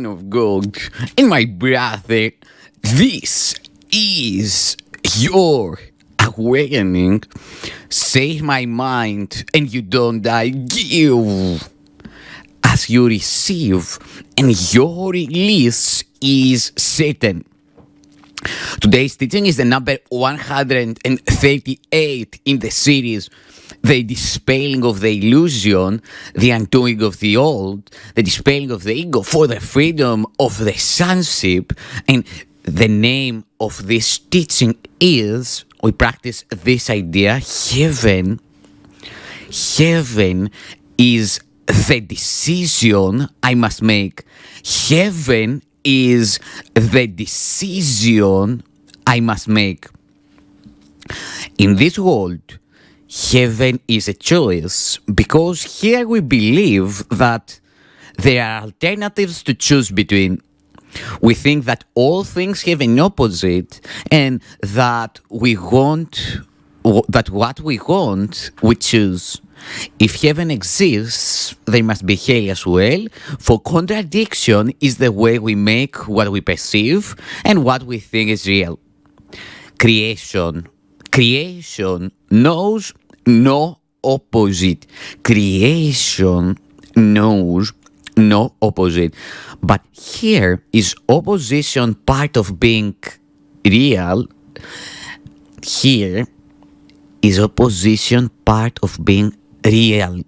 Son of God and my brother, this is your awakening. Save my mind and you don't die. Give as you receive, and your release is certain. Today's teaching is the number 138 in the series, the dispelling of the illusion, the undoing of the old, the dispelling of the ego for the freedom of the sonship. And the name of this teaching is, we practice this idea, heaven. Heaven is the decision I must make. Heaven is the decision I must make. In this world, heaven is a choice because here we believe that there are alternatives to choose between. We think that all things have an opposite and that what we want, we choose. If heaven exists, there must be hell as well, for contradiction is the way we make what we perceive and what we think is real. Creation knows no opposite. Creation knows no opposite. But here is opposition part of being real. Here is opposition part of being real.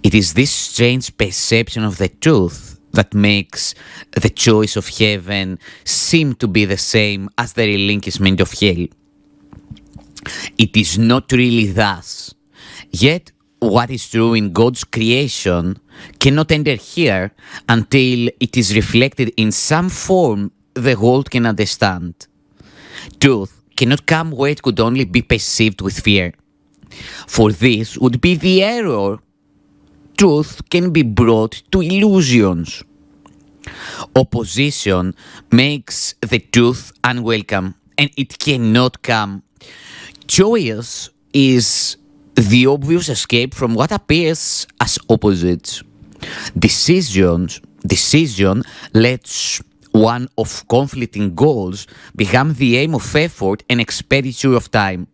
It is this strange perception of the truth that makes the choice of heaven seem to be the same as the relinquishment of hell. It is not really thus. Yet, what is true in God's creation cannot enter here until it is reflected in some form the world can understand. Truth cannot come where it could only be perceived with fear. For this would be the error. Truth can be brought to illusions. Opposition makes the truth unwelcome, and it cannot come. Choice is the obvious escape from what appears as opposites. Decision lets one of conflicting goals become the aim of effort and expenditure of time.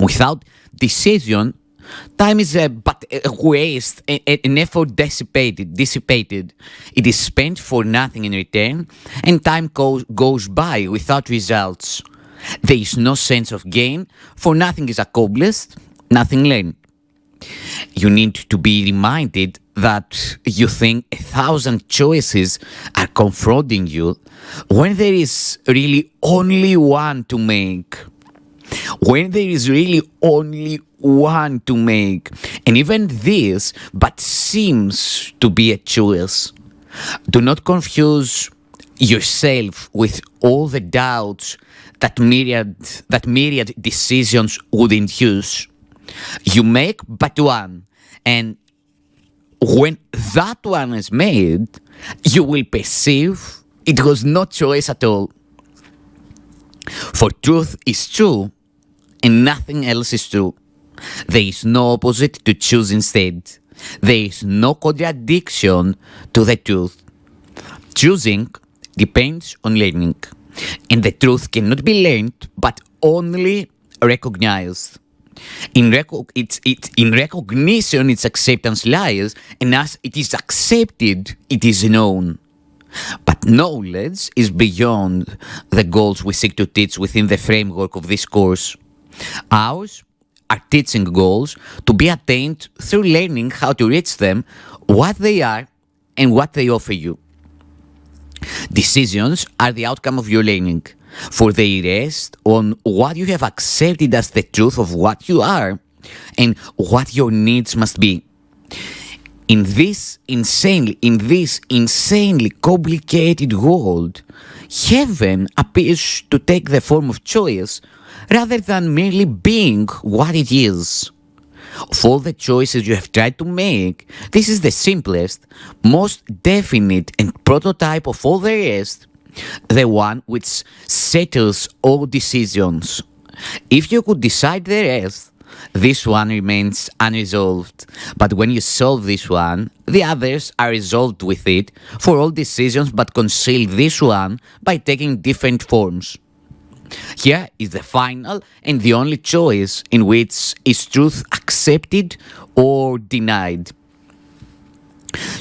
Without decision, time is but a waste, an effort dissipated. It is spent for nothing in return, and time goes by without results. There is no sense of gain, for nothing is accomplished, nothing learned. You need to be reminded that you think 1,000 choices are confronting you when there is really only one to make. When there is really only one to make, and even this but seems to be a choice. Do not confuse yourself with all the doubts that myriad decisions would induce. You make but one, and when that one is made, you will perceive it was no choice at all. For truth is true, and nothing else is true. There is no opposite to choose instead. There is no contradiction to the truth. Choosing depends on learning, and the truth cannot be learned but only recognized. In recognition, its acceptance lies, and as it is accepted, it is known. But knowledge is beyond the goals we seek to teach within the framework of this course. Ours are teaching goals to be attained through learning how to reach them, what they are, and what they offer you. Decisions are the outcome of your learning, for they rest on what you have accepted as the truth of what you are and what your needs must be. In this insanely complicated world, heaven appears to take the form of choice rather than merely being what it is. Of all the choices you have tried to make, this is the simplest, most definite and prototype of all the rest, the one which settles all decisions. If you could decide the rest, this one remains unresolved. But when you solve this one, the others are resolved with it for all decisions but conceal this one by taking different forms. Here is the final and the only choice in which is truth accepted or denied.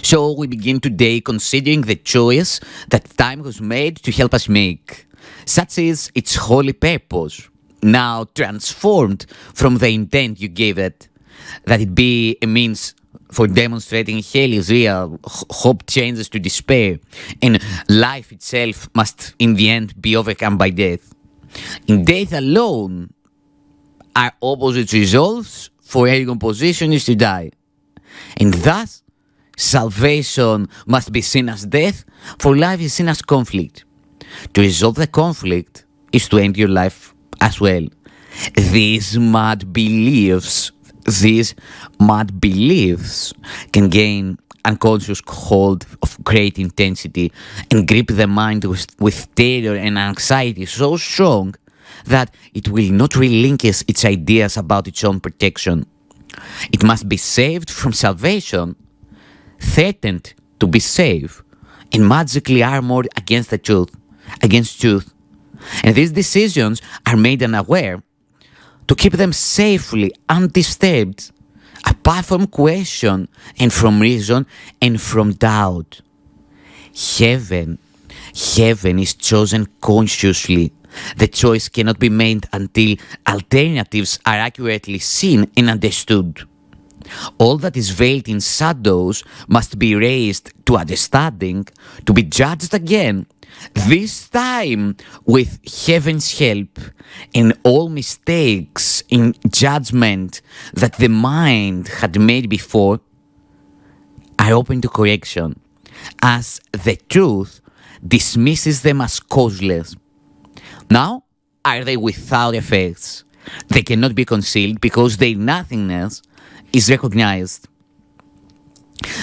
So we begin today considering the choice that time was made to help us make. Such is its holy purpose, now transformed from the intent you gave it, that it be a means for demonstrating hell is real, hope changes to despair, and life itself must in the end be overcome by death. In death alone are opposite resolves, for a recomposition is to die. And thus, salvation must be seen as death, for life is seen as conflict. To resolve the conflict is to end your life as well. These mad beliefs can gain unconscious hold of great intensity and grip the mind with terror and anxiety so strong that it will not relinquish its ideas about its own protection. It must be saved from salvation, threatened to be saved, and magically armored against truth. And these decisions are made unaware to keep them safely undisturbed, apart from question and from reason and from doubt. Heaven is chosen consciously. The choice cannot be made until alternatives are accurately seen and understood. All that is veiled in shadows must be raised to understanding, to be judged again, this time with heaven's help, and all mistakes in judgment that the mind had made before are open to correction, as the truth dismisses them as causeless. Now, are they without effects? They cannot be concealed because their nothingness is recognized.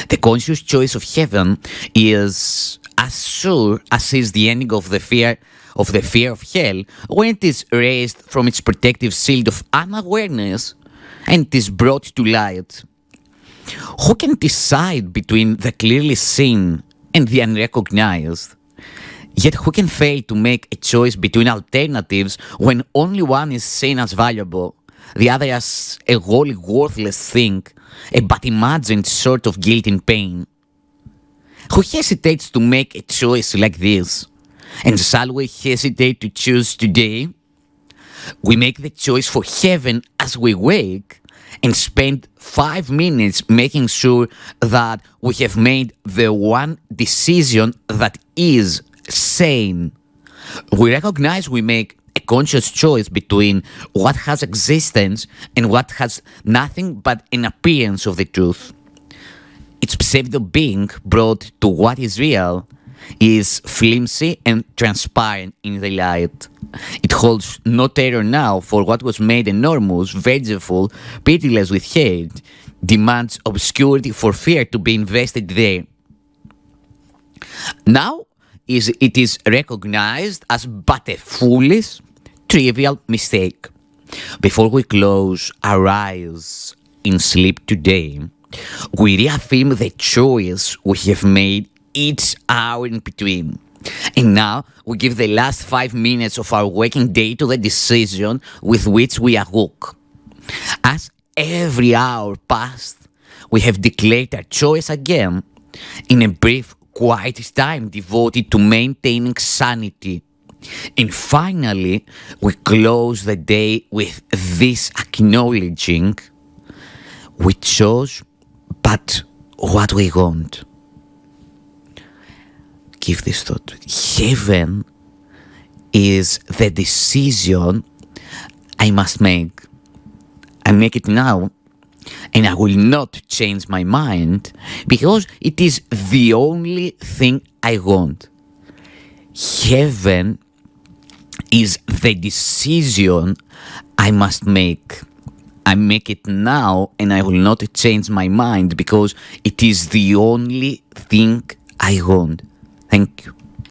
The conscious choice of heaven is as sure as is the ending of the fear of hell when it is raised from its protective shield of unawareness and it is brought to light. Who can decide between the clearly seen and the unrecognized? Yet who can fail to make a choice between alternatives when only one is seen as valuable, the other as a wholly worthless thing, a but imagined sort of guilt and pain? Who hesitates to make a choice like this? And shall we hesitate to choose today? We make the choice for heaven as we wake and spend 5 minutes making sure that we have made the one decision that is sane. We recognize we make a conscious choice between what has existence and what has nothing but an appearance of the truth. Its pseudo-being brought to what is real is flimsy and transparent in the light. It holds no terror now, for what was made enormous, vengeful, pitiless with hate, demands obscurity for fear to be invested there. Now it is recognized as but a foolish, trivial mistake. Before we close our eyes in sleep today, we reaffirm the choice we have made each hour in between. And now we give the last 5 minutes of our waking day to the decision with which we awoke. As every hour passed, we have declared our choice again in a brief, quiet time devoted to maintaining sanity. And finally, we close the day with this acknowledging we chose but what we want. Give this thought. Heaven is the decision I must make. I make it now, and I will not change my mind because it is the only thing I want. Heaven is the decision I must make. I make it now, and I will not change my mind because it is the only thing I want. Thank you.